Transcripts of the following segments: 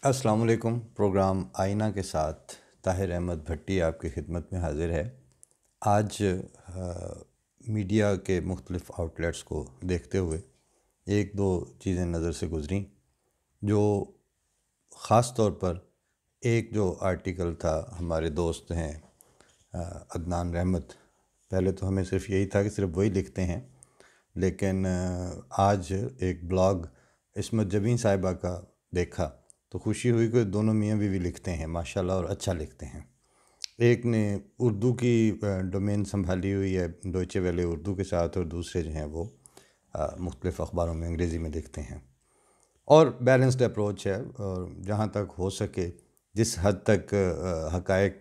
अस्सलाम वालेकुम। प्रोग्राम आईना के साथ ताहिर अहमद भट्टी आपकी खिदमत में हाज़िर है। आज मीडिया के मुख्तलिफ़ आउटलेट्स को देखते हुए एक दो चीज़ें नज़र से गुज़री, जो ख़ास तौर पर एक जो आर्टिकल था, हमारे दोस्त हैं अदनान रहमत। पहले तो हमें सिर्फ़ यही था कि सिर्फ़ वही लिखते हैं, लेकिन आज एक ब्लॉग इस्मत जबीन साहिबा का देखा तो खुशी हुई कि दोनों मियाँ बीवी लिखते हैं माशाल्लाह, और अच्छा लिखते हैं। एक ने उर्दू की डोमेन संभाली हुई है डोइचे वेले उर्दू के साथ, और दूसरे जो हैं वो मुख्तलिफ़ अखबारों में अंग्रेज़ी में लिखते हैं, और बैलेंस्ड अप्रोच है। और जहाँ तक हो सके, जिस हद तक हक़ाइक़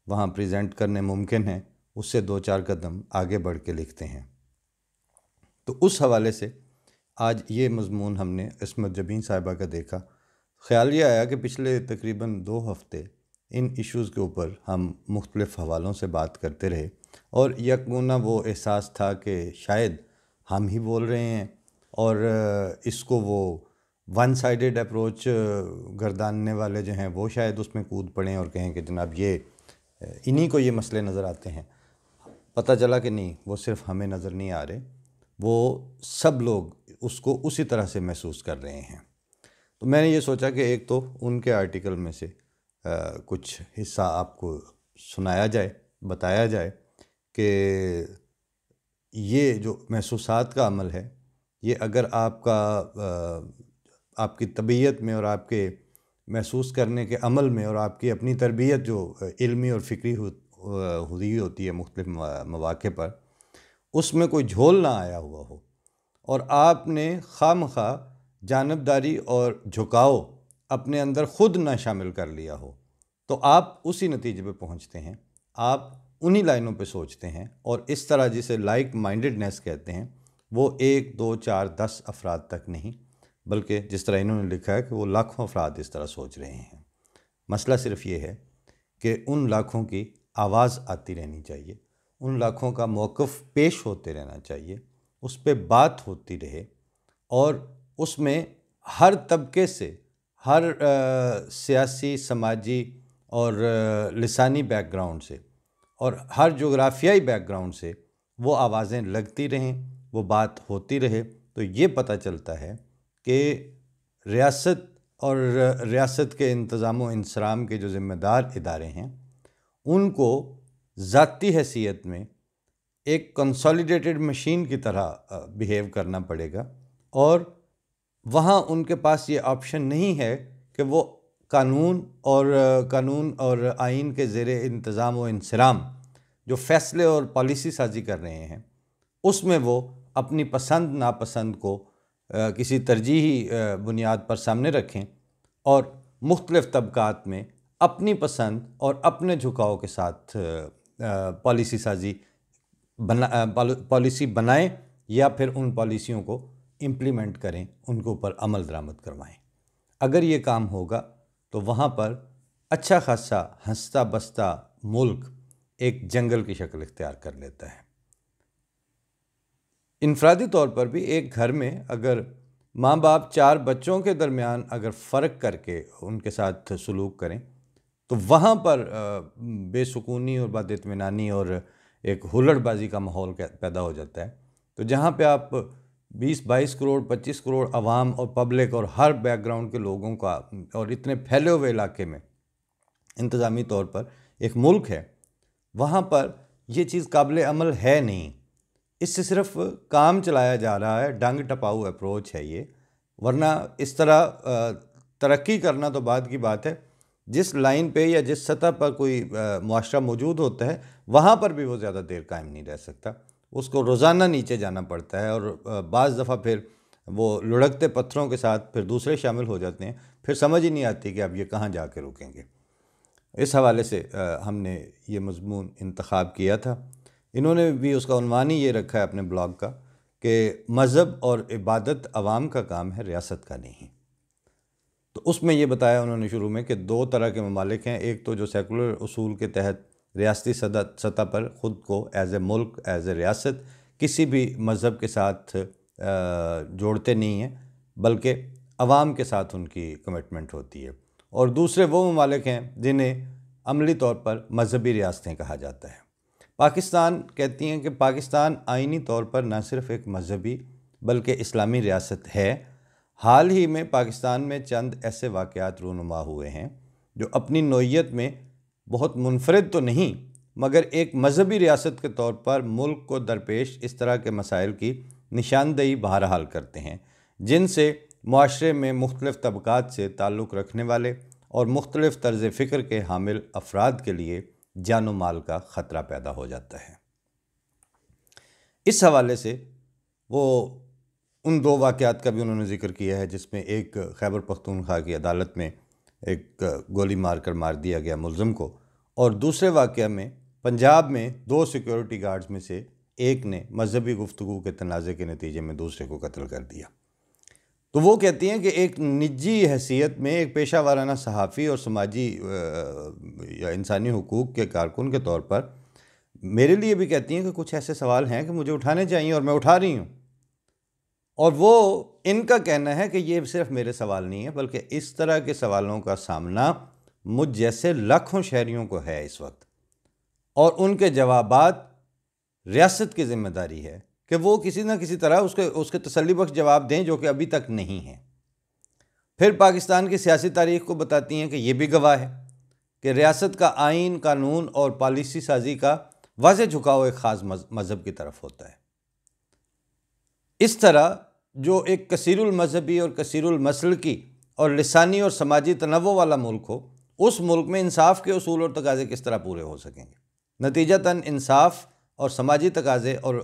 वहाँ प्रेजेंट करने मुमकिन है, उससे दो चार कदम आगे बढ़ के लिखते हैं। तो उस हवाले से आज ये मज़मून हमने इस्मत जबीन साहिबा का देखा। ख़्याल ये आया कि पिछले तकरीबन 2 हफ़्ते इन इश्यूज़ के ऊपर हम मुख्तलिफ़ हवालों से बात करते रहे, और यकगुना वो एहसास था कि शायद हम ही बोल रहे हैं, और इसको वो वन साइडेड अप्रोच गर्दानने वाले जो हैं वो शायद उसमें कूद पड़ें और कहें कि जनाब ये इन्हीं को ये मसले नज़र आते हैं। पता चला कि नहीं, वो सिर्फ़ हमें नज़र नहीं आ रहे, वो सब लोग उसको उसी तरह से महसूस कर रहे हैं। तो मैंने ये सोचा कि एक तो उनके आर्टिकल में से कुछ हिस्सा आपको सुनाया जाए, बताया जाए कि ये जो महसूसात का अमल है, ये अगर आपकी तबीयत में और आपके महसूस करने के अमल में और आपकी अपनी तरबियत जो इल्मी और फ़िक्री हुई होती है मुख्तलिफ़ मौक़े पर, उसमें कोई झोल ना आया हुआ हो, और आपने खामखा जानबदारी और झुकाव अपने अंदर ख़ुद ना शामिल कर लिया हो, तो आप उसी नतीजे पे पहुंचते हैं। आप उन्हीं लाइनों पे सोचते हैं, और इस तरह जिसे लाइक माइंडेडनेस कहते हैं, वो 1, 2, 4, 10 अफराद तक नहीं, बल्कि जिस तरह इन्होंने लिखा है कि वो लाखों अफराद इस तरह सोच रहे हैं। मसला सिर्फ़ ये है कि उन लाखों की आवाज़ आती रहनी चाहिए, उन लाखों का मौक़िफ़ पेश होते रहना चाहिए, उस पे बात होती रहे, और उसमें हर तबके से, हर सियासी, समाजी और लिसानी बैकग्राउंड से, और हर जोग्राफियाई बैकग्राउंड से वो आवाज़ें लगती रहें, वो बात होती रहे। तो ये पता चलता है कि रियासत और रियासत के इंतज़ाम व इंसराम के जो ज़िम्मेदार इदारे हैं, उनको ज़ाती हैसियत में एक कंसोलिडेटेड मशीन की तरह बिहेव करना पड़ेगा, और वहाँ उनके पास ये ऑप्शन नहीं है कि वो कानून और आइन के ज़ेरे इंतज़ाम व इंसराम जो फ़ैसले और पॉलिसी साजी कर रहे हैं, उसमें वो अपनी पसंद नापसंद को किसी तरजीही बुनियाद पर सामने रखें, और मुख्तलिफ़ तबकात में अपनी पसंद और अपने झुकाव के साथ पॉलिसी बनाएं, या फिर उन पॉलिसियों को इम्प्लीमेंट करें, उनके ऊपर अमल दरामद करवाएं। अगर ये काम होगा तो वहाँ पर अच्छा खासा हंसता बसता मुल्क एक जंगल की शक्ल इख्तियार कर लेता है। इनफरादी तौर पर भी एक घर में अगर माँ बाप 4 बच्चों के दरमियान अगर फ़र्क करके उनके साथ सलूक करें, तो वहाँ पर बेसुकूनी और बदइत्मीनानी और एक हुल्लड़बाजी का माहौल पैदा हो जाता है। तो जहाँ पे आप 20-22 करोड़ 25 करोड़ अवाम और पब्लिक और हर बैकग्राउंड के लोगों का, और इतने फैले हुए इलाके में इंतज़ामी तौर पर एक मुल्क है, वहाँ पर ये चीज़ काबिल अमल है नहीं। इससे सिर्फ काम चलाया जा रहा है, डंग टपाऊ अप्रोच है ये। वरना इस तरह तरक्की करना तो बाद की बात है। जिस लाइन पे या जिस सतह पर कोई मुआशरा मौजूद होता है, वहाँ पर भी वो ज़्यादा देर कायम नहीं रह सकता, उसको रोज़ाना नीचे जाना पड़ता है, और बाज़ दफ़ा फिर वो लुढ़कते पत्थरों के साथ फिर दूसरे शामिल हो जाते हैं, फिर समझ ही नहीं आती कि अब ये कहाँ जाके रुकेंगे। इस हवाले से हमने ये मज़मून इंतखाब किया था। इन्होंने भी उसका उन्वान ही ये रखा है अपने ब्लॉग का कि मज़हब और इबादत अवाम का काम है, रियासत का नहीं। तो उसमें ये बताया उन्होंने शुरू में कि 2 तरह के ममालिक हैं। एक तो जो सेकुलर उसूल के तहत रियासती सतह पर ख़ुद को एज़ ए मुल्क, एज़ ए रियासत किसी भी मज़हब के साथ जोड़ते नहीं हैं, बल्कि अवाम के साथ उनकी कमिटमेंट होती है। और दूसरे वो ममालिक हैं जिन्हें अमली तौर पर मजहबी रियासतें कहा जाता है। पाकिस्तान कहती हैं कि पाकिस्तान आइनी तौर पर न सिर्फ एक मजहबी बल्कि इस्लामी रियासत है। हाल ही में पाकिस्तान में चंद ऐसे वाक़यात रूनुमा हुए हैं जो अपनी नौइयत में बहुत मुनफरिद तो नहीं मगर एक मजहबी रियासत के तौर पर मुल्क को दरपेश इस तरह के मसाइल की निशानदेही बहरहाल करते हैं, जिनसे मुआशरे में मुख्तलिफ़ तबक़ात से ताल्लुक़ रखने वाले और मुख्तलिफ़ तर्ज़ फ़िक्र के हामिल अफराद के लिए जान व माल का ख़तरा पैदा हो जाता है। इस हवाले से वो उन दो वाक़यात का भी उन्होंने ज़िक्र किया है, जिसमें एक खैबर पख्तूनख्वा की अदालत में एक गोली मारकर मार दिया गया मुलज़िम को, और दूसरे वाक़या में पंजाब में दो सिक्योरिटी गार्ड्स में से एक ने मजहबी गुफ्तगू के तनाज़े के नतीजे में दूसरे को कत्ल कर दिया। तो वो कहती हैं कि एक निजी हैसियत में एक पेशा वाराना सहाफ़ी और समाजी या इंसानी हुकूक के कारकुन के तौर पर मेरे लिए भी कहती हैं कि कुछ ऐसे सवाल हैं कि मुझे उठाने चाहिए और मैं उठा रही हूँ। और वो इनका कहना है कि ये सिर्फ मेरे सवाल नहीं है बल्कि इस तरह के सवालों का सामना मुझ जैसे लाखों शहरियों को है इस वक्त, और उनके जवाबात रियासत की ज़िम्मेदारी है कि वो किसी न किसी तरह उसके तसल्ली बख्श जवाब दें जो कि अभी तक नहीं है। फिर पाकिस्तान की सियासी तारीख़ को बताती हैं कि ये भी गवाह है कि रियासत का आइन, कानून और पॉलिसी साजी का वाज़ेह झुकाव एक ख़ास मज़हब की तरफ होता है। इस तरह जो एक कसीरुल मजहबी और कसीरुल मसलकी और लिसानी और समाजी तनव्वुर वाला मुल्क हो, उस मुल्क में इंसाफ के उसूल और तकाज़े किस तरह पूरे हो सकेंगे। नतीजतन इंसाफ और समाजी तकाज़े और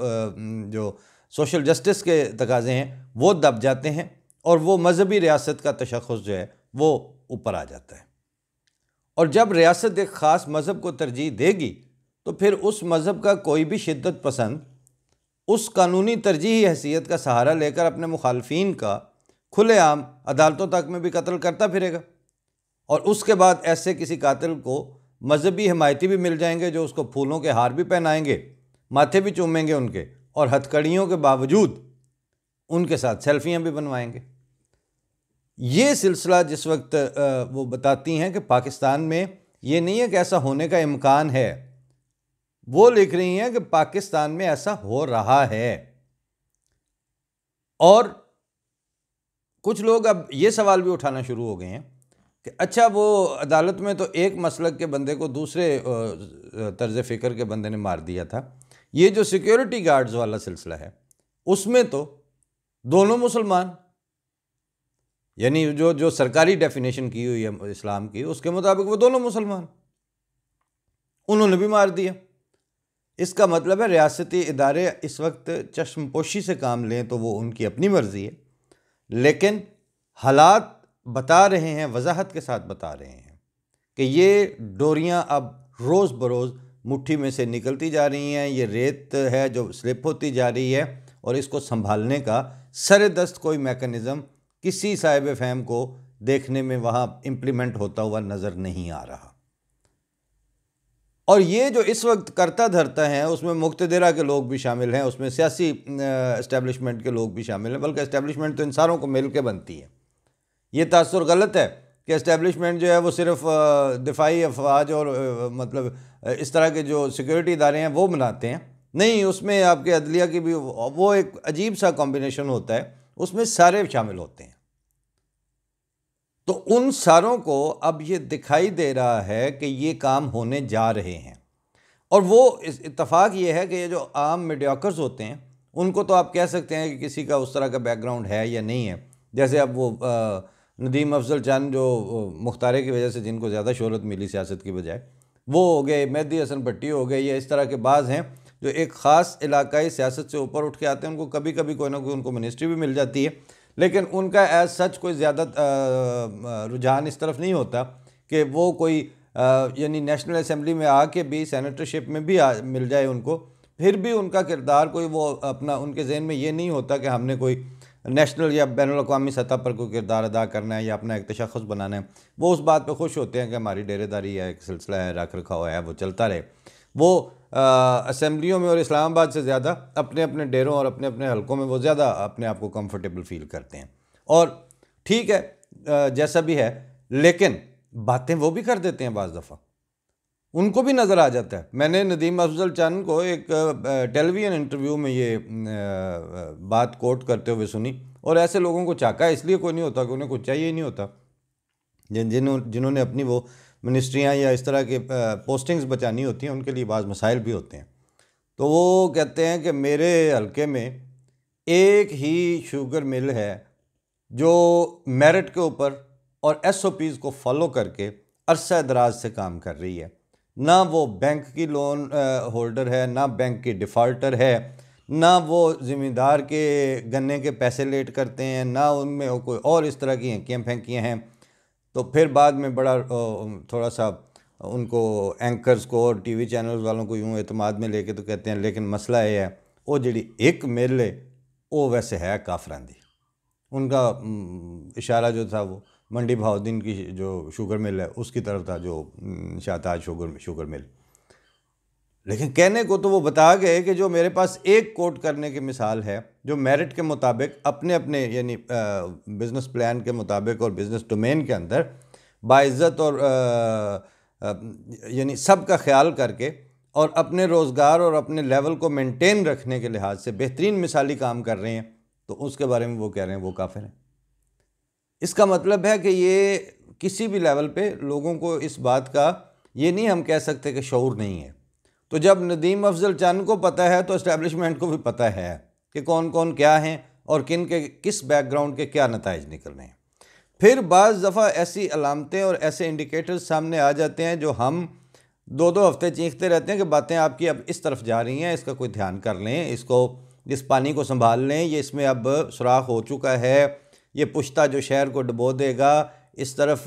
जो सोशल जस्टिस के तकाज़े हैं वो दब जाते हैं और वो मजहबी रियासत का तशख़्ख़ुस जो है वो ऊपर आ जाता है। और जब रियासत एक ख़ास मज़हब को तरजीह देगी तो फिर उस मज़हब का कोई भी शिद्दत पसंद उस कानूनी तरजीही हैसियत का सहारा लेकर अपने मुखालफीन का खुलेआम अदालतों तक में भी कत्ल करता फिरेगा, और उसके बाद ऐसे किसी कातिल को मजहबी हिमायती भी मिल जाएंगे जो उसको फूलों के हार भी पहनाएंगे, माथे भी चूमेंगे उनके, और हथकड़ियों के बावजूद उनके साथ सेल्फियाँ भी बनवाएंगे। ये सिलसिला जिस वक्त वो बताती हैं कि पाकिस्तान में ये नहीं है कि ऐसा होने का इम्कान है, वो लिख रही हैं कि पाकिस्तान में ऐसा हो रहा है। और कुछ लोग अब ये सवाल भी उठाना शुरू हो गए हैं कि अच्छा वो अदालत में तो एक मसलक के बंदे को दूसरे तर्ज फ़िक्र के बंदे ने मार दिया था, ये जो सिक्योरिटी गार्ड्स वाला सिलसिला है उसमें तो दोनों मुसलमान, यानी जो सरकारी डेफिनेशन की हुई है इस्लाम की उसके मुताबिक वो दोनों मुसलमान, उन्होंने भी मार दिया। इसका मतलब है रियासती इदारे इस वक्त चश्मपोशी से काम लें तो वो उनकी अपनी मर्ज़ी है, लेकिन हालात बता रहे हैं, वजाहत के साथ बता रहे हैं कि ये डोरियां अब रोज़ बरोज़ मुट्ठी में से निकलती जा रही हैं। ये रेत है जो स्लिप होती जा रही है और इसको संभालने का सरदस्त कोई मैकेनिज़्म किसी साहिब फ़हम को देखने में वहाँ इम्प्लीमेंट होता हुआ नज़र नहीं आ रहा। और ये जो इस वक्त करता धरता है उसमें मुक़्तदिरा के लोग भी शामिल हैं, उसमें सियासी इस्टेब्लिशमेंट के लोग भी शामिल हैं, बल्कि इस्टेब्लिशमेंट तो इन सारों को मिल के बनती है। ये तासुर गलत है कि इस्टेब्लिशमेंट जो है वो सिर्फ दिफाई अफवाज और मतलब इस तरह के जो सिक्योरिटी इदारे हैं वो बनाते हैं। नहीं, उसमें आपके अदलिया की भी वो एक अजीब सा कॉम्बिनेशन होता है, उसमें सारे शामिल होते हैं। तो उन सारों को अब ये दिखाई दे रहा है कि ये काम होने जा रहे हैं, और वो इत्तफाक ये है कि ये जो आम मीडियाकर्स होते हैं उनको तो आप कह सकते हैं कि किसी का उस तरह का बैकग्राउंड है या नहीं है। जैसे अब वो नदीम अफजल चंद जो मुख्तारे की वजह से जिनको ज़्यादा शोहरत मिली सियासत की बजाय, वो हो गए, मेहदी हसन भट्टी हो गए, ये इस तरह के बाज़ हैं जो एक ख़ास इलाकाई सियासत से ऊपर उठ के आते हैं। उनको कभी कभी कोई ना कोई उनको मिनिस्ट्री भी मिल जाती है, लेकिन उनका एज सच कोई ज़्यादा रुझान इस तरफ नहीं होता कि वो कोई यानी नेशनल असम्बली में आके भी सेनेटरशिप में भी मिल जाए उनको, फिर भी उनका किरदार कोई वो अपना उनके जहन में ये नहीं होता कि हमने कोई नेशनल या बैनुल अक़वामी सतह पर कोई किरदार अदा करना है या अपना एक तशख़्ख़ुस बनाना है। वो उस बात पे खुश होते हैं कि हमारी डेरेदारी है, एक सिलसिला है, रख रखाव है, वो चलता रहे। वो असम्बलियों में और इस्लामाबाद से ज़्यादा अपने अपने डेरों और अपने अपने हलकों में वो ज़्यादा अपने आप को कंफर्टेबल फील करते हैं। और ठीक है, जैसा भी है, लेकिन बातें वो भी कर देते हैं बाज़ दफ़ा, उनको भी नज़र आ जाता है। मैंने नदीम अफजल चंद को एक टेलीविज़न इंटरव्यू में ये बात कोट करते हुए सुनी, और ऐसे लोगों को चाका इसलिए कोई नहीं होता कि उन्हें कुछ चाहिए ही नहीं होता। जिन्होंने अपनी वो मिनिस्ट्रियाँ या इस तरह के पोस्टिंग्स बचानी होती हैं, उनके लिए बाज़ मसाइल भी होते हैं। तो वो कहते हैं कि मेरे हल्के में एक ही शुगर मिल है जो मेरिट के ऊपर और SOPs को फॉलो करके अरसा दराज से काम कर रही है। ना वो बैंक की लोन होल्डर है, ना बैंक की डिफ़ॉल्टर है, ना वो ज़मींदार के गन्ने के पैसे लेट करते हैं, ना उनमें कोई और इस तरह की हंकियाँ फेंकियाँ हैं। तो फिर बाद में बड़ा थोड़ा सा उनको एंकर्स को और टीवी चैनल्स वालों को यूँ एतमाद में लेके तो कहते हैं लेकिन मसला ये है वो जी एक मिल है वो वैसे है काफरां दी। उनका इशारा जो था वो मंडी बहाउद्दीन की जो शुगर मिल है उसकी तरफ था, जो शाहताज शुगर मिल। लेकिन कहने को तो वो बता गए कि जो मेरे पास एक कोट करने की मिसाल है, जो मेरिट के मुताबिक अपने अपने यानी बिज़नेस प्लान के मुताबिक और बिज़नेस डोमेन के अंदर बाइज़्ज़त और यानी सब का ख्याल करके और अपने रोज़गार और अपने लेवल को मेंटेन रखने के लिहाज से बेहतरीन मिसाली काम कर रहे हैं, तो उसके बारे में वो कह रहे हैं वो काफिर हैं। इसका मतलब है कि ये किसी भी लेवल पे लोगों को इस बात का ये नहीं हम कह सकते कि शऊर नहीं है। तो जब नदीम अफजल चंद को पता है तो इस्टेब्लिशमेंट को भी पता है कि कौन कौन क्या हैं और किन के किस बैकग्राउंड के क्या नताइज निकल रहे हैं। फिर बाज़ दफ़ा ऐसी अलामतें और ऐसे इंडिकेटर्स सामने आ जाते हैं जो हम 2-2 हफ्ते चीखते रहते हैं कि बातें आपकी अब इस तरफ जा रही हैं, इसका कोई ध्यान कर लें, इसको इस पानी को संभाल लें, ये इसमें अब सुराख हो चुका है, ये पुश्ता जो शहर को डुबो देगा, इस तरफ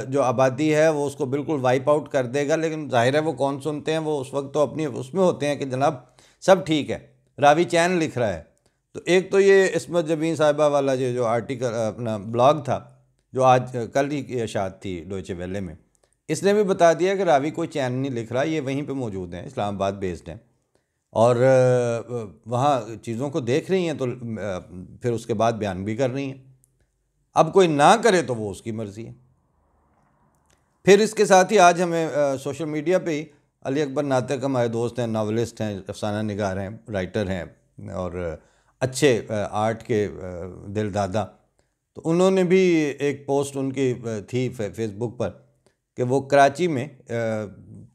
जो आबादी है वो उसको बिल्कुल वाइप आउट कर देगा। लेकिन जाहिर है वो कौन सुनते हैं, वो उस वक्त तो अपनी उसमें होते हैं कि जनाब सब ठीक है। रावी चैन लिख रहा है, तो एक तो ये इस्मत जबीन साहिबा वाला जो आर्टिकल अपना ब्लॉग था जो आज कल ही शायद थी डोइचे वेले में, इसने भी बता दिया कि रावी कोई चैन नहीं लिख रहा, ये वहीं पे मौजूद हैं, इस्लामाबाद बेस्ड हैं और वहाँ चीज़ों को देख रही हैं, तो फिर उसके बाद बयान भी कर रही हैं। अब कोई ना करे तो वो उसकी मर्ज़ी है। फिर इसके साथ ही आज हमें सोशल मीडिया पे ही अली अकबर नातिक हमारे दोस्त हैं, नावलिस्ट हैं, अफसाना निगार हैं, राइटर हैं और अच्छे आर्ट के दिल दादा, तो उन्होंने भी एक पोस्ट उनकी थी फेसबुक पर कि वो कराची में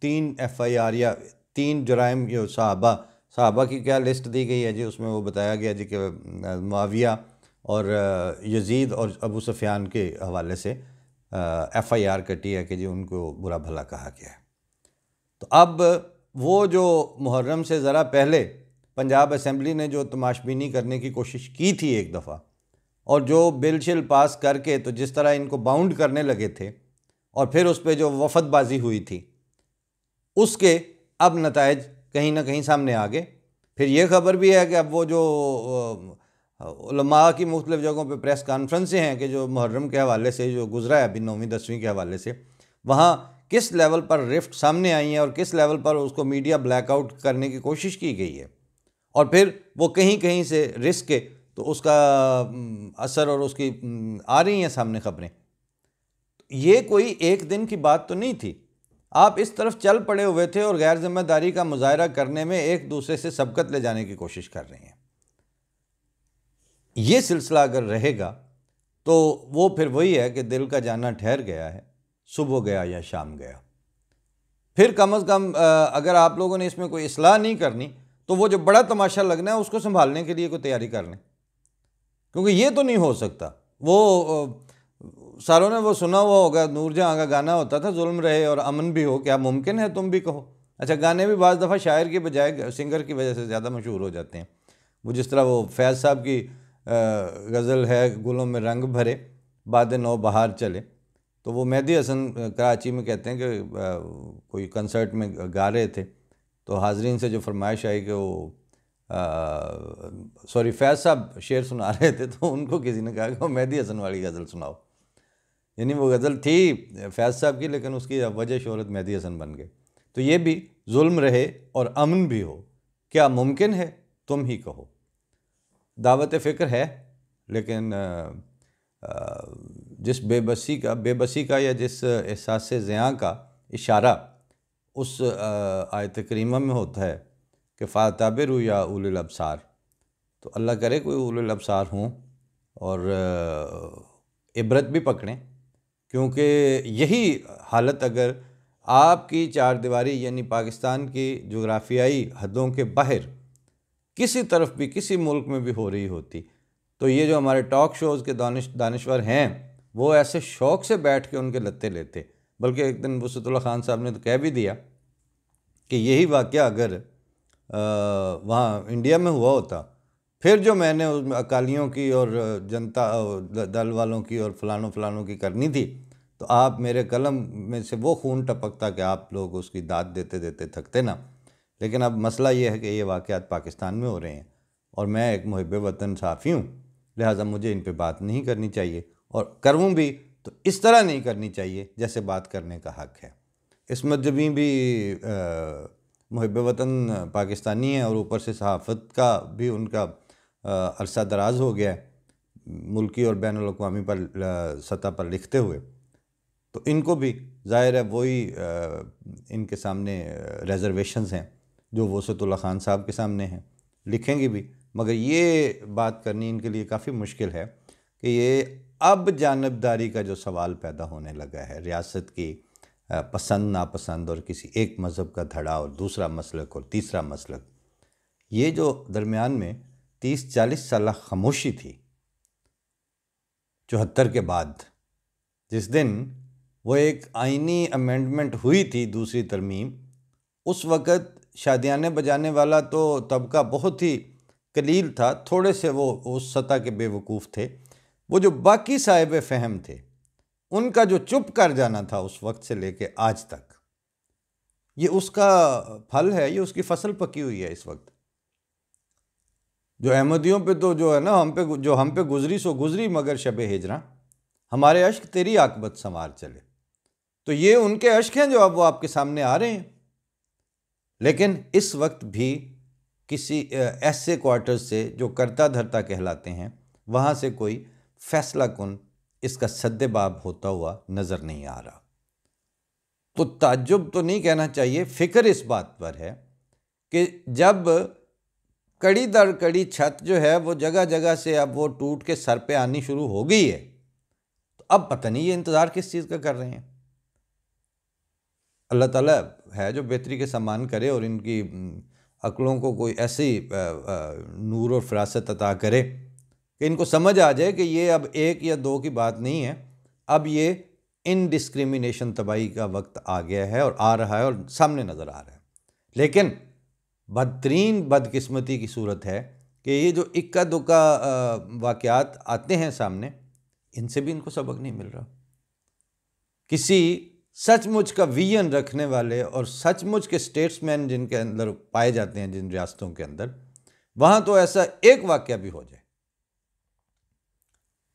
3 FIR या 3 जराइम जो साहबा की क्या लिस्ट दी गई है जी, उसमें वो बताया गया जी कि मुआविया और यजीद और अबू सुफियान के हवाले से FIR कटी है कि जी उनको बुरा भला कहा गया है। तो अब वो जो मुहर्रम से ज़रा पहले पंजाब असेंबली ने जो तमाशबीनी करने की कोशिश की थी एक दफ़ा, और जो बिल शिल पास करके तो जिस तरह इनको बाउंड करने लगे थे और फिर उस पर जो वफदबाजी हुई थी, उसके अब नताइज कहीं ना कहीं सामने आ गए। फिर ये खबर भी है कि अब वो जो उलमा की मुख्तलिफ़ जगहों पे प्रेस कॉन्फ्रेंसें हैं कि जो मुहर्रम के हवाले से जो गुजरा है अभी 9वीं 10वीं के हवाले से, वहाँ किस लेवल पर रिफ्ट सामने आई हैं और किस लेवल पर उसको मीडिया ब्लैकआउट करने की कोशिश की गई है, और फिर वो कहीं कहीं से रिस्क के तो उसका असर और उसकी आ रही हैं सामने खबरें। ये कोई एक दिन की बात तो नहीं थी, आप इस तरफ चल पड़े हुए थे और गैर जिम्मेदारी का मुजाहरा करने में एक दूसरे से सबकत ले जाने की कोशिश कर रहे हैं। ये सिलसिला अगर रहेगा तो वो फिर वही है कि दिल का जाना ठहर गया है, सुबह गया या शाम गया। फिर कम अज़ कम अगर आप लोगों ने इसमें कोई इस्लाह नहीं करनी तो वो जो बड़ा तमाशा लगना है उसको संभालने के लिए कोई तैयारी कर लें, क्योंकि ये तो नहीं हो सकता। वो सारों ने वो सुना हुआ होगा, नूरजहां का गाना होता था, जुल्म रहे और अमन भी हो, क्या मुमकिन है तुम भी कहो। अच्छा, गाने भी बाज़ दफ़ा शायर की बजाय सिंगर की वजह से ज़्यादा मशहूर हो जाते हैं। वो जिस तरह वो फैज़ साहब की गज़ल है, गुलों में रंग भरे बाद नौ बहार चले, तो वो मेहदी हसन कराची में कहते हैं कि कोई कंसर्ट में गा रहे थे, तो हाजरीन से जो फरमाइश आई कि वो सॉरी फैज़ साहब शेर सुना रहे थे, तो उनको किसी ने कहा कि वो मेहदी हसन वाली गज़ल सुनाओ। यानी वो गज़ल थी फैज़ साहब की, लेकिन उसकी वजह शोहरत मेहदी हसन बन गए। तो ये भी जुल्म रहे और अमन भी हो, क्या मुमकिन है तुम ही कहो। दावत फ़िक्र है, लेकिन जिस बेबसी का या जिस एहसास ज़िया का इशारा उस आयत करीमा में होता है कि फ़ाताबिरू या उलिल अब्सार, तो अल्लाह करे कोई उलिल अब्सार हों और इबरत भी पकड़ें, क्योंकि यही हालत अगर आपकी चार दीवारी यानी पाकिस्तान की जोग्राफियाई हदों के बाहर किसी तरफ भी किसी मुल्क में भी हो रही होती, तो ये जो हमारे टॉक शोज़ के दानिश्वर हैं वो ऐसे शौक़ से बैठ के उनके लत्ते लेते। बल्कि एक दिन वसअतुल्लाह खान साहब ने तो कह भी दिया कि यही वाक़या अगर वहाँ इंडिया में हुआ होता, फिर जो मैंने उस अकालियों की और जनता दल वालों की और फलानों की करनी थी, तो आप मेरे कलम में से वो खून टपकता कि आप लोग उसकी दाद देते देते थकते ना। लेकिन अब मसला ये है कि ये वाक़यात पाकिस्तान में हो रहे हैं और मैं एक मुहिब वतन साफ़ी हूँ, लिहाजा मुझे इन पे बात नहीं करनी चाहिए, और करूँ भी तो इस तरह नहीं करनी चाहिए जैसे बात करने का हक़ है। इसमत जबी भी मुहिब वतन पाकिस्तानी है और ऊपर से सहाफ़त का भी उनका अरसा दराज हो गया है मुल्की और बैनुल अक़वामी पर सतह पर लिखते हुए, तो इनको भी ज़ाहिर है वही इनके सामने रिज़र्वेशंस हैं जो वसअतुल्लाह खान साहब के सामने हैं, लिखेंगे भी। मगर ये बात करनी इनके लिए काफ़ी मुश्किल है कि ये अब जानबदारी का जो सवाल पैदा होने लगा है, रियासत की पसंद नापसंद और किसी एक मज़हब का धड़ा और दूसरा मसलक और तीसरा मसलक, ये जो दरमियान में 30-40 साल खामोशी थी 74 के बाद, जिस दिन वो एक आइनी अमेंडमेंट हुई थी दूसरी तरमीम, उस वक़्त शादियाने बजाने वाला तो तबका बहुत ही कलील था, थोड़े से वो उस सतह के बेवकूफ़ थे। वो जो बाकी साहिब फ़हम थे उनका जो चुप कर जाना था उस वक्त से लेके आज तक, ये उसका फल है, ये उसकी फसल पकी हुई है इस वक्त। जो अहमदियों पे तो जो है ना हम पे गुजरी सो गुजरी मगर शबे हिजरा, हमारे अश्क तेरी आकबत संवार चले, तो ये उनके अश्क हैं जो अब वो आपके सामने आ रहे हैं। लेकिन इस वक्त भी किसी ऐसे क्वार्टर से जो करता धरता कहलाते हैं वहाँ से कोई फैसला कुन इसका सद्देबाब होता हुआ नज़र नहीं आ रहा। तो ताज्जुब तो नहीं कहना चाहिए, फ़िक्र इस बात पर है कि जब कड़ी दर कड़ी छत जो है वो जगह जगह से अब वो टूट के सर पे आनी शुरू हो गई है, तो अब पता नहीं ये इंतज़ार किस चीज़ का कर रहे हैं। अल्लाह ताला है जो बेहतरी के सामान करे और इनकी अक्लों को कोई ऐसी नूर और फरासत अता करे कि इनको समझ आ जाए कि ये अब एक या दो की बात नहीं है, अब ये इनडिस्क्रिमिनेशन तबाही का वक्त आ गया है और आ रहा है और सामने नज़र आ रहा है। लेकिन बदतरीन बदकिस्मती की सूरत है कि ये जो इक्का दुक्का वाक़यात आते हैं सामने, इनसे भी इनको सबक नहीं मिल रहा। किसी सचमुच का विजन रखने वाले और सचमुच के स्टेट्समैन जिनके अंदर पाए जाते हैं जिन रियासतों के अंदर, वहाँ तो ऐसा एक वाक़या भी हो जाए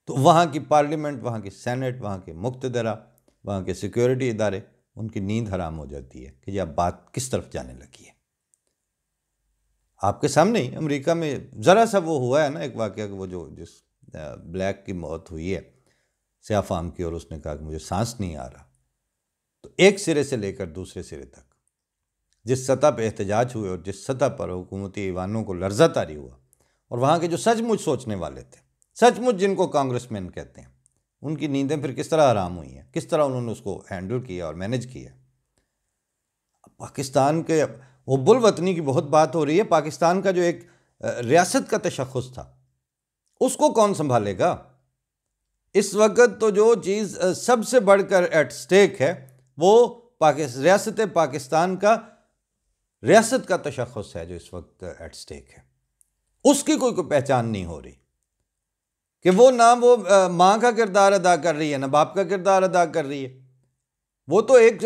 तो वहाँ की पार्लियामेंट, वहाँ की सेनेट, वहाँ के मुक़्तदरा, वहाँ के सिक्योरिटी इदारे, उनकी नींद हराम हो जाती है कि यह बात किस तरफ जाने लगी है। आपके सामने ही अमेरिका में ज़रा सा वो हुआ है ना एक वाक़या, वो जो जिस ब्लैक की मौत हुई है स्याह फाम की, और उसने कहा कि मुझे सांस नहीं आ रहा, तो एक सिरे से लेकर दूसरे सिरे तक जिस सतह पर एहतजाज हुए और जिस सतह पर हुकूमती ईवानों को लर्ज़ा तारी हुआ, और वहाँ के जो सचमुच सोचने वाले थे, सचमुच जिनको कांग्रेसमैन कहते हैं, उनकी नींदें फिर किस तरह आराम हुई हैं, किस तरह उन्होंने उसको हैंडल किया और मैनेज किया। पाकिस्तान के हुब्बुल वतनी की बहुत बात हो रही है, पाकिस्तान का जो एक रियासत का तशख़्ख़ुस था उसको कौन संभालेगा? इस वक्त तो जो चीज़ सबसे बढ़कर एट स्टेक है वो रियासत पाकिस्तान का रियासत का तशख़्ख़ुस है जो इस वक्त एट स्टेक है। उसकी कोई पहचान नहीं हो रही कि वो ना वो माँ का किरदार अदा कर रही है ना बाप का किरदार अदा कर रही है। वो तो एक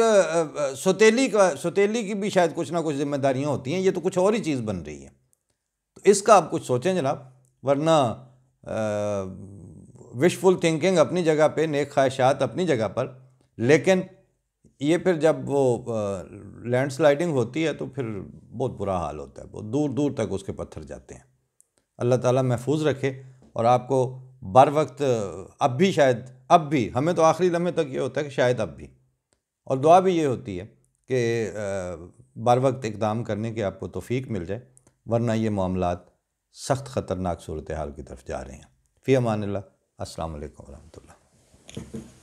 सौतेली की भी शायद कुछ ना कुछ जिम्मेदारियां होती हैं, ये तो कुछ और ही चीज़ बन रही है। तो इसका आप कुछ सोचें जनाब, वरना विशफुल थिंकिंग अपनी जगह पे, नेक ख्वाहिशात अपनी जगह पर, लेकिन ये फिर जब वो लैंडस्लाइडिंग होती है तो फिर बहुत बुरा हाल होता है, बहुत दूर दूर तक उसके पत्थर जाते हैं। अल्लाह ताला महफूज रखे और आपको बर वक्त अब भी शायद, अब भी हमें तो आखिरी लम्हे तक ये होता है कि शायद अब भी, और दुआ भी ये होती है कि बर वक्त इक़दाम करने की आपको तौफ़ीक मिल जाए, वरना ये मामलात सख्त ख़तरनाक सूरत हाल की तरफ जा रहे हैं। फ़ी अमानिल्लाह। अस्सलाम वालेकुम व रहमतुल्लाह।